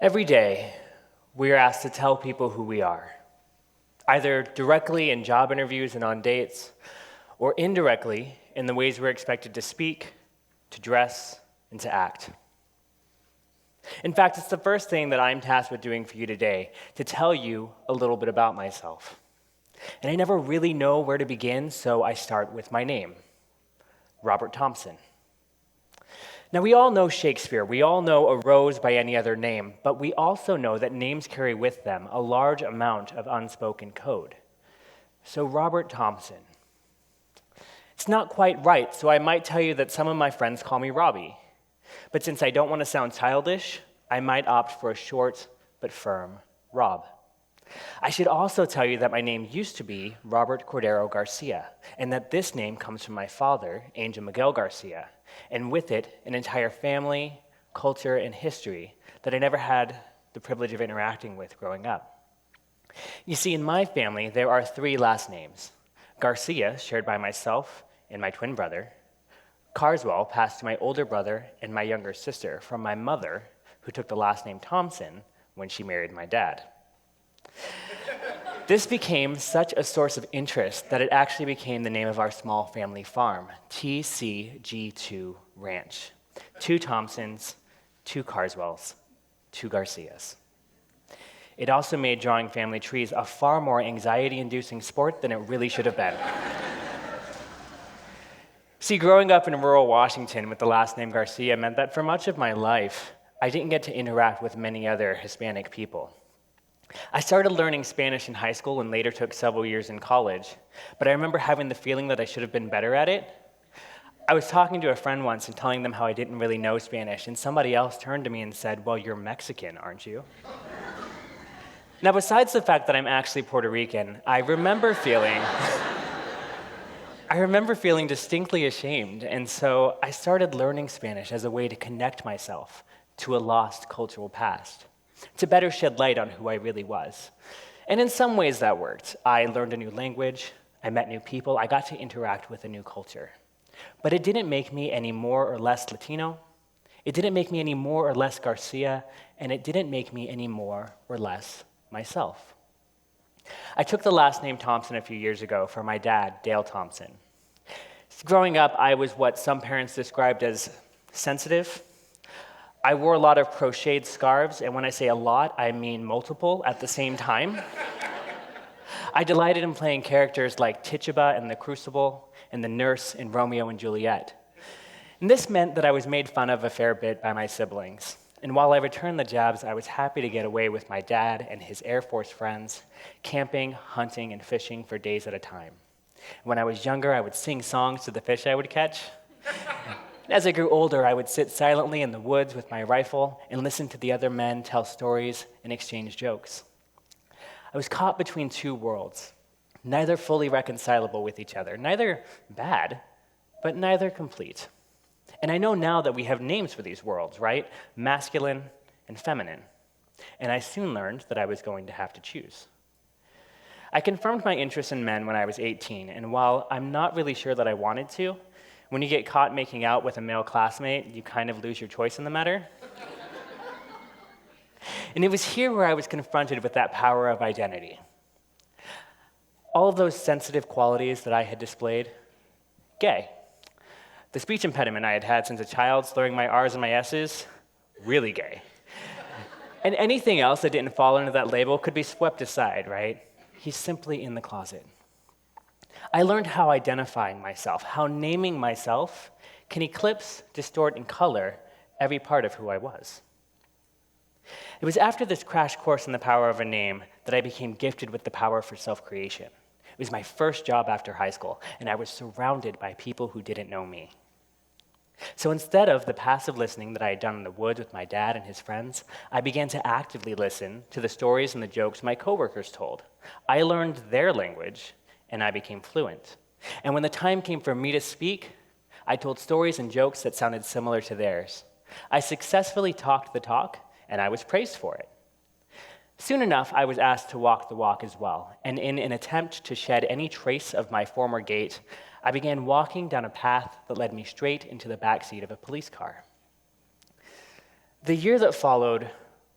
Every day, we are asked to tell people who we are, either directly in job interviews and on dates, or indirectly in the ways we're expected to speak, to dress, and to act. In fact, it's the first thing that I'm tasked with doing for you today, to tell you a little bit about myself. And I never really know where to begin, so I start with my name, Robert Thompson. Now, we all know Shakespeare. We all know a rose by any other name, but we also know that names carry with them a large amount of unspoken code. So, Robert Thompson. It's not quite right, so I might tell you that some of my friends call me Robbie. But since I don't want to sound childish, I might opt for a short but firm Rob. I should also tell you that my name used to be Robert Cordero Garcia, and that this name comes from my father, Angel Miguel Garcia, and with it, an entire family, culture, and history that I never had the privilege of interacting with growing up. You see, in my family, there are 3 last names. Garcia, shared by myself and my twin brother. Carswell, passed to my older brother and my younger sister from my mother, who took the last name Thompson when she married my dad. This became such a source of interest that it actually became the name of our small family farm, TCG2 Ranch. 2 Thompsons, 2 Carswells, 2 Garcias. It also made drawing family trees a far more anxiety-inducing sport than it really should have been. See, growing up in rural Washington with the last name Garcia meant that for much of my life, I didn't get to interact with many other Hispanic people. I started learning Spanish in high school and later took several years in college, but I remember having the feeling that I should have been better at it. I was talking to a friend once and telling them how I didn't really know Spanish, and somebody else turned to me and said, "Well, you're Mexican, aren't you?" Now, besides the fact that I'm actually Puerto Rican, I remember feeling distinctly ashamed, and so I started learning Spanish as a way to connect myself to a lost cultural past, to better shed light on who I really was. And in some ways that worked. I learned a new language, I met new people, I got to interact with a new culture. But it didn't make me any more or less Latino, it didn't make me any more or less Garcia, and it didn't make me any more or less myself. I took the last name Thompson a few years ago for my dad, Dale Thompson. Growing up, I was what some parents described as sensitive. I wore a lot of crocheted scarves, and when I say a lot, I mean multiple at the same time. I delighted in playing characters like Tituba in The Crucible and the nurse in Romeo and Juliet. And this meant that I was made fun of a fair bit by my siblings. And while I returned the jabs, I was happy to get away with my dad and his Air Force friends, camping, hunting, and fishing for days at a time. When I was younger, I would sing songs to the fish I would catch. As I grew older, I would sit silently in the woods with my rifle and listen to the other men tell stories and exchange jokes. I was caught between 2 worlds, neither fully reconcilable with each other, neither bad, but neither complete. And I know now that we have names for these worlds, right? Masculine and feminine. And I soon learned that I was going to have to choose. I confirmed my interest in men when I was 18, and while I'm not really sure that I wanted to, when you get caught making out with a male classmate, you kind of lose your choice in the matter. And it was here where I was confronted with that power of identity. All of those sensitive qualities that I had displayed, gay. The speech impediment I had had since a child, slurring my R's and my S's, really gay. And anything else that didn't fall into that label could be swept aside, right? He's simply in the closet. I learned how identifying myself, how naming myself can eclipse, distort, and color every part of who I was. It was after this crash course in the power of a name that I became gifted with the power for self-creation. It was my first job after high school, and I was surrounded by people who didn't know me. So instead of the passive listening that I had done in the woods with my dad and his friends, I began to actively listen to the stories and the jokes my coworkers told. I learned their language, and I became fluent. And when the time came for me to speak, I told stories and jokes that sounded similar to theirs. I successfully talked the talk, and I was praised for it. Soon enough, I was asked to walk the walk as well, and in an attempt to shed any trace of my former gait, I began walking down a path that led me straight into the backseat of a police car. The year that followed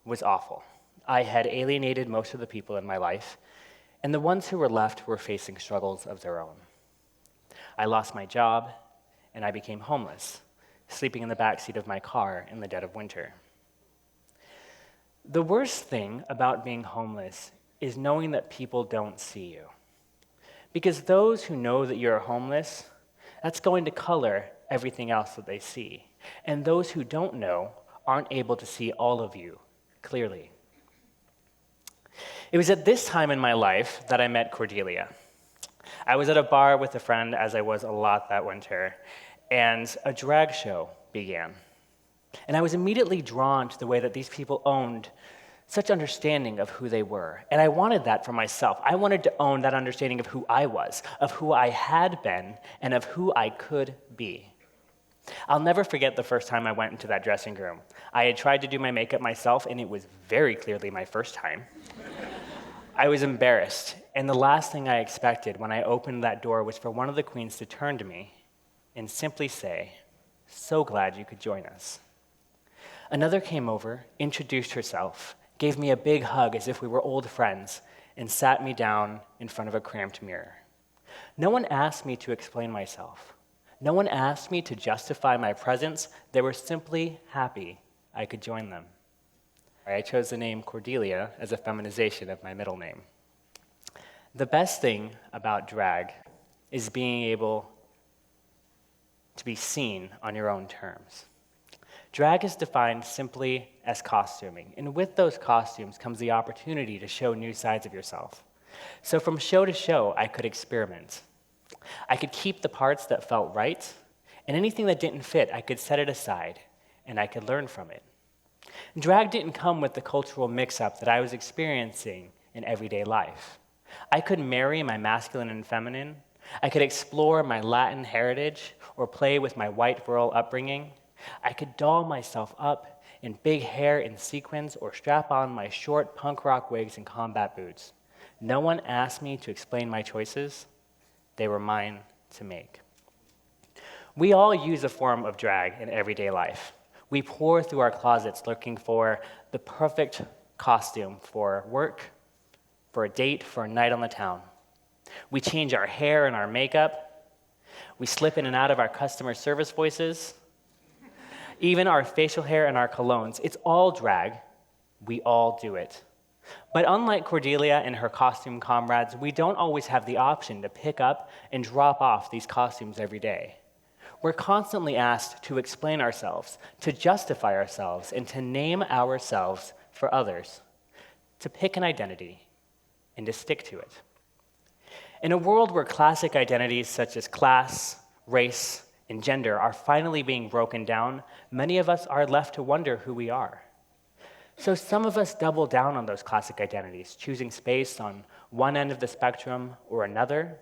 was awful. I had alienated most of the people in my life, and the ones who were left were facing struggles of their own. I lost my job, and I became homeless, sleeping in the backseat of my car in the dead of winter. The worst thing about being homeless is knowing that people don't see you. Because those who know that you're homeless, that's going to color everything else that they see. And those who don't know aren't able to see all of you clearly. It was at this time in my life that I met Cordelia. I was at a bar with a friend, as I was a lot that winter, and a drag show began. And I was immediately drawn to the way that these people owned such understanding of who they were. And I wanted that for myself. I wanted to own that understanding of who I was, of who I had been, and of who I could be. I'll never forget the first time I went into that dressing room. I had tried to do my makeup myself, and it was very clearly my first time. I was embarrassed, and the last thing I expected when I opened that door was for one of the queens to turn to me and simply say, "So glad you could join us." Another came over, introduced herself, gave me a big hug as if we were old friends, and sat me down in front of a cramped mirror. No one asked me to explain myself. No one asked me to justify my presence. They were simply happy I could join them. I chose the name Cordelia as a feminization of my middle name. The best thing about drag is being able to be seen on your own terms. Drag is defined simply as costuming, and with those costumes comes the opportunity to show new sides of yourself. So from show to show, I could experiment. I could keep the parts that felt right, and anything that didn't fit, I could set it aside, and I could learn from it. Drag didn't come with the cultural mix-up that I was experiencing in everyday life. I could marry my masculine and feminine. I could explore my Latin heritage or play with my white rural upbringing. I could doll myself up in big hair in sequins or strap on my short punk rock wigs and combat boots. No one asked me to explain my choices. They were mine to make. We all use a form of drag in everyday life. We pour through our closets looking for the perfect costume for work, for a date, for a night on the town. We change our hair and our makeup. We slip in and out of our customer service voices. Even our facial hair and our colognes, it's all drag. We all do it. But unlike Cordelia and her costume comrades, we don't always have the option to pick up and drop off these costumes every day. We're constantly asked to explain ourselves, to justify ourselves, and to name ourselves for others, to pick an identity and to stick to it. In a world where classic identities such as class, race, and gender are finally being broken down, many of us are left to wonder who we are. So some of us double down on those classic identities, choosing space on one end of the spectrum or another,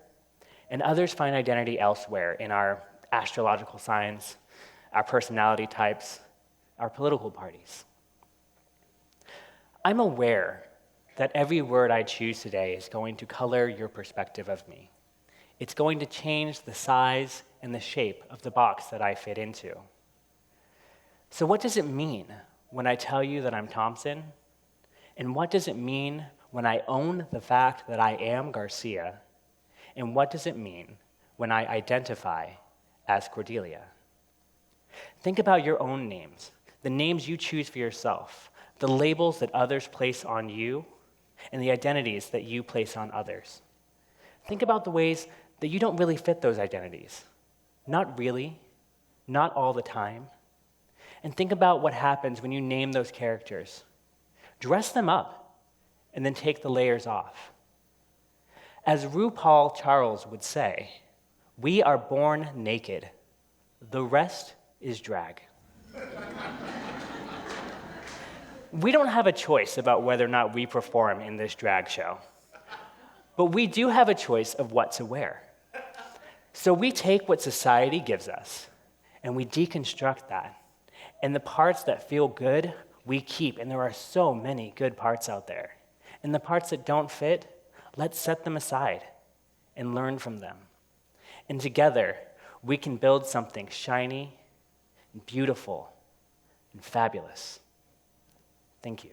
and others find identity elsewhere in our astrological signs, our personality types, our political parties. I'm aware that every word I choose today is going to color your perspective of me. It's going to change the size and the shape of the box that I fit into. So what does it mean when I tell you that I'm Thompson? And what does it mean when I own the fact that I am Garcia? And what does it mean when I identify as Cordelia? Think about your own names, the names you choose for yourself, the labels that others place on you, and the identities that you place on others. Think about the ways that you don't really fit those identities. Not really, not all the time. And think about what happens when you name those characters. Dress them up, and then take the layers off. As RuPaul Charles would say, we are born naked. The rest is drag. We don't have a choice about whether or not we perform in this drag show, but we do have a choice of what to wear. So we take what society gives us, and we deconstruct that. And the parts that feel good, we keep, and there are so many good parts out there. And the parts that don't fit, let's set them aside and learn from them. And together, we can build something shiny, and beautiful, and fabulous. Thank you.